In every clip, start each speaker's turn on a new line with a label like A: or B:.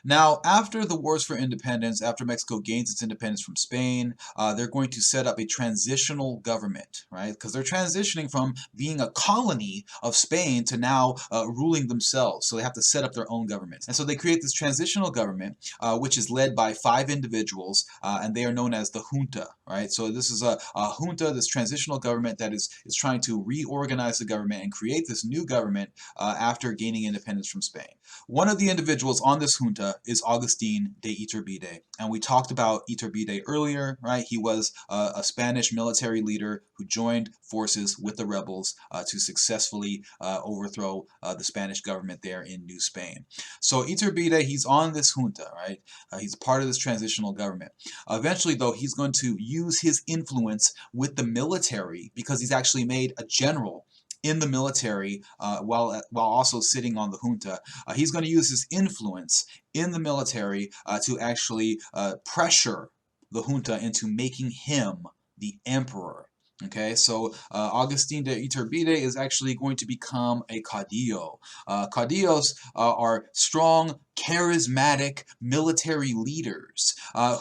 A: Now, after the wars for independence, after Mexico gains its independence from Spain, they're going to set up a transitional government, right? Because they're transitioning from being a colony of Spain to now ruling themselves. So they have to set up their own government. And so they create this transitional government, which is led by 5 individuals, and they are known as the junta, right? So this is a junta, this transitional government that is trying to reorganize the government and create this new government after gaining independence from Spain. One of the individuals on this junta is Augustin de Iturbide, and we talked about Iturbide earlier, right? He was a Spanish military leader who joined forces with the rebels to successfully overthrow the Spanish government there in New Spain. So Iturbide, he's on this junta, right? He's part of this transitional government. Eventually, though, he's going to use his influence with the military because he's actually made a general in the military while also sitting on the junta. He's going to use his influence in the military to actually pressure the junta into making him the emperor. Okay, so Augustin de Iturbide is actually going to become a caudillo. Caudillos are strong, charismatic military leaders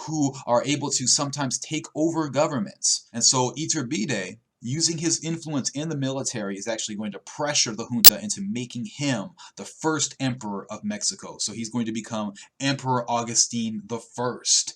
A: who are able to sometimes take over governments. And so Iturbide, using his influence in the military, is actually going to pressure the junta into making him the first emperor of Mexico. So he's going to become Emperor Augustine the First.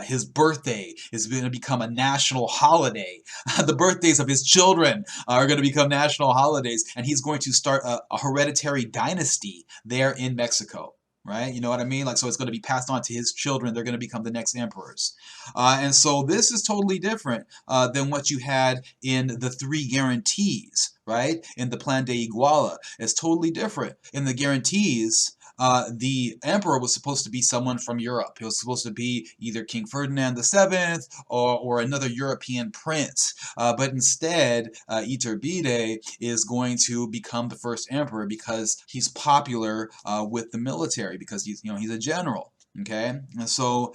A: His birthday is going to become a national holiday. The birthdays of his children are going to become national holidays, and he's going to start a hereditary dynasty there in Mexico. Right? You know what I mean? Like, so it's going to be passed on to his children. They're going to become the next emperors. And so this is totally different than what you had in the three guarantees, right? In the Plan de Iguala. It's totally different. In the guarantees, the emperor was supposed to be someone from Europe. He was supposed to be either King Ferdinand VII or another European prince. But instead, Iturbide is going to become the first emperor because he's popular with the military, because he's a general. Okay, and so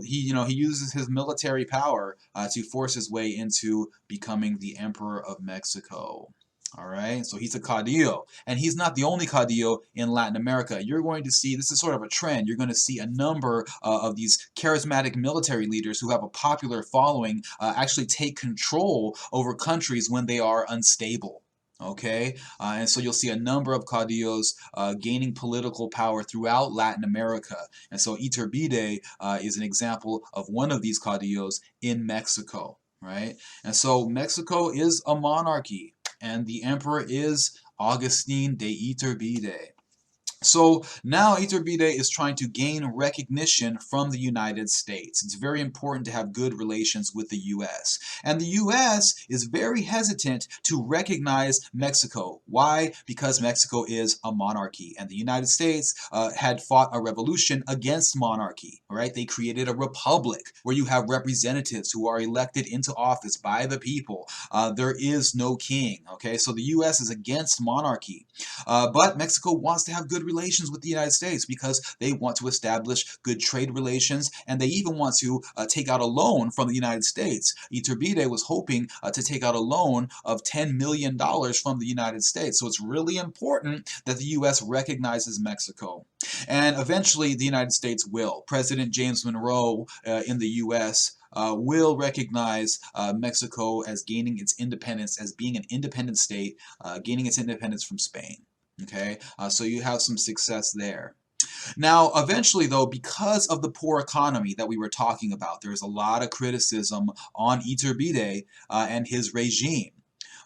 A: he uses his military power to force his way into becoming the emperor of Mexico. All right, so he's a caudillo, and he's not the only caudillo in Latin America. You're going to see, this is sort of a trend, you're going to see a number of these charismatic military leaders who have a popular following actually take control over countries when they are unstable. Okay, and so you'll see a number of caudillos gaining political power throughout Latin America. And so Iturbide is an example of one of these caudillos in Mexico, right? And so Mexico is a monarchy, and the emperor is Augustin de Iturbide. So now Iturbide is trying to gain recognition from the United States. It's very important to have good relations with the U.S. And the U.S. is very hesitant to recognize Mexico. Why? Because Mexico is a monarchy, and the United States had fought a revolution against monarchy, right? They created a republic where you have representatives who are elected into office by the people. There is no king, okay? So the U.S. is against monarchy. But Mexico wants to have good relations with the United States because they want to establish good trade relations, and they even want to take out a loan from the United States. Iturbide was hoping to take out a loan of $10 million from the United States. So it's really important that the U.S. recognizes Mexico. And eventually the United States will. President James Monroe in the U.S. Will recognize Mexico as gaining its independence, as being an independent state, gaining its independence from Spain. Okay, so you have some success there. Now, eventually, though, because of the poor economy that we were talking about, there's a lot of criticism on Iturbide and his regime.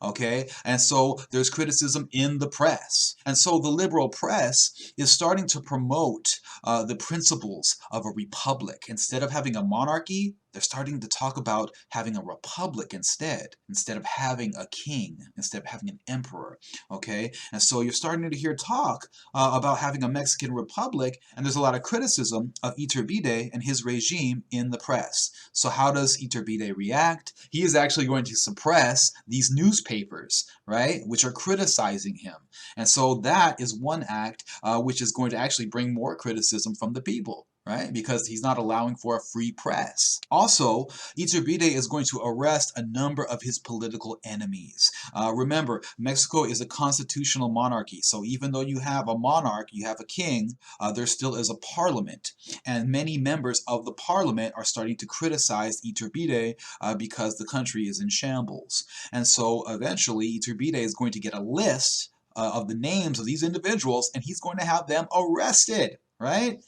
A: Okay, and so there's criticism in the press. And so the liberal press is starting to promote the principles of a republic. Instead of having a monarchy, they're starting to talk about having a republic instead of having a king, instead of having an emperor. Okay, and so you're starting to hear talk about having a Mexican republic, and there's a lot of criticism of Iturbide and his regime in the press. So how does Iturbide react? He is actually going to suppress these newspapers, right, which are criticizing him. And so that is one act which is going to actually bring more criticism from the people. right? Because he's not allowing for a free press. Also, Iturbide is going to arrest a number of his political enemies. Remember, Mexico is a constitutional monarchy, so even though you have a monarch, you have a king, there still is a parliament. And many members of the parliament are starting to criticize Iturbide because the country is in shambles. And so eventually, Iturbide is going to get a list of the names of these individuals, and he's going to have them arrested, right?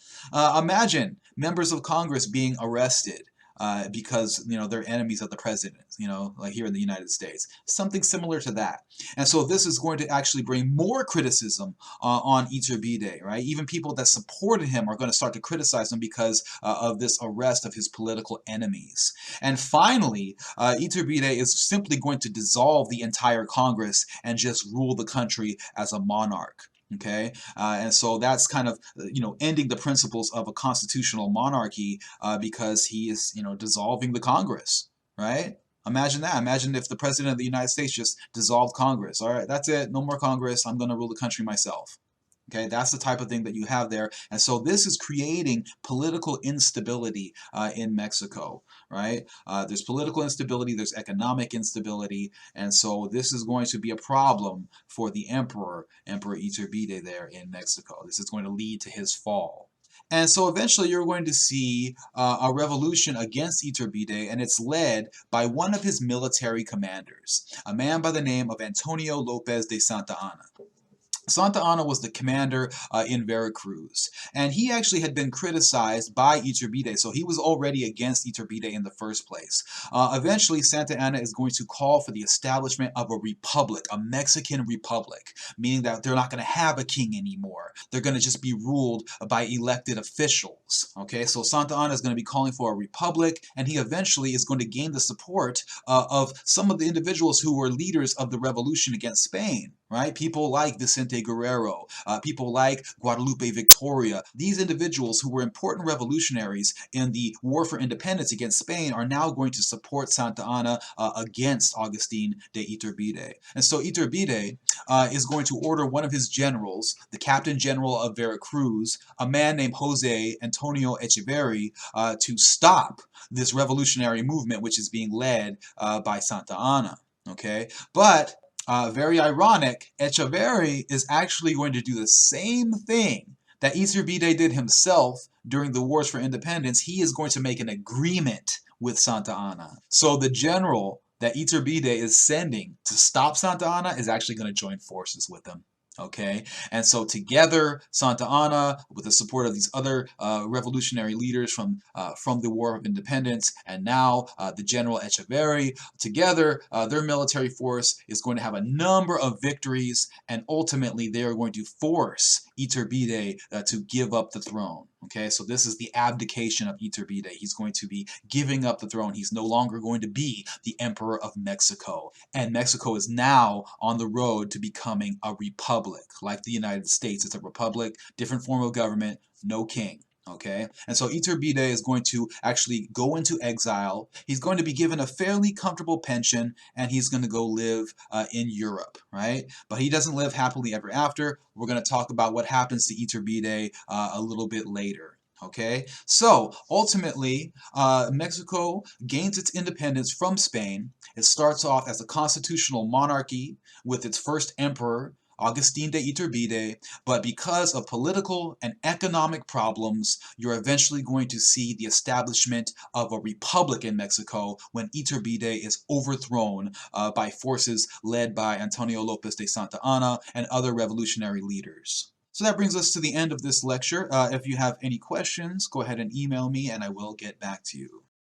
A: Imagine members of Congress being arrested because they're enemies of the president. Like here in the United States, something similar to that. And so this is going to actually bring more criticism on Iturbide, right? Even people that supported him are going to start to criticize him because of this arrest of his political enemies. And finally, Iturbide is simply going to dissolve the entire Congress and just rule the country as a monarch. Okay, and so that's kind of ending the principles of a constitutional monarchy because he is dissolving the Congress, right? Imagine that. Imagine if the president of the United States just dissolved Congress. All right, that's it. No more Congress. I'm going to rule the country myself. Okay, that's the type of thing that you have there. And so this is creating political instability in Mexico, right? There's political instability, there's economic instability, and so this is going to be a problem for the Emperor Iturbide there in Mexico. This is going to lead to his fall. And so eventually you're going to see a revolution against Iturbide, and it's led by one of his military commanders, a man by the name of Antonio Lopez de Santa Anna. Santa Anna was the commander in Veracruz, and he actually had been criticized by Iturbide, so he was already against Iturbide in the first place. Eventually, Santa Anna is going to call for the establishment of a republic, a Mexican republic, meaning that they're not going to have a king anymore. They're going to just be ruled by elected officials. Okay, so Santa Anna is going to be calling for a republic, and he eventually is going to gain the support of some of the individuals who were leaders of the revolution against Spain. Right? People like Vicente Guerrero, people like Guadalupe Victoria. These individuals who were important revolutionaries in the war for independence against Spain are now going to support Santa Anna against Augustin de Iturbide. And so Iturbide is going to order one of his generals, the Captain General of Veracruz, a man named Jose Antonio Echeverri, to stop this revolutionary movement which is being led by Santa Anna. Okay, but very ironic, Echeverri is actually going to do the same thing that Iturbide did himself during the wars for independence. He is going to make an agreement with Santa Anna. So the general that Iturbide is sending to stop Santa Anna is actually going to join forces with him. Okay, and so together, Santa Anna, with the support of these other revolutionary leaders from the War of Independence, and now the General Echeverri, together, their military force is going to have a number of victories, and ultimately they are going to force Iturbide to give up the throne. Okay, so this is the abdication of Iturbide. He's going to be giving up the throne. He's no longer going to be the Emperor of Mexico. And Mexico is now on the road to becoming a republic. Like the United States, it's a republic, different form of government, no king. Okay, and so Iturbide is going to actually go into exile. He's going to be given a fairly comfortable pension, and he's going to go live in Europe, right? But he doesn't live happily ever after. We're going to talk about what happens to Iturbide a little bit later. Okay, so ultimately, Mexico gains its independence from Spain. It starts off as a constitutional monarchy with its first emperor, Augustin de Iturbide, but because of political and economic problems, you're eventually going to see the establishment of a republic in Mexico when Iturbide is overthrown by forces led by Antonio Lopez de Santa Anna and other revolutionary leaders. So that brings us to the end of this lecture. If you have any questions, go ahead and email me and I will get back to you.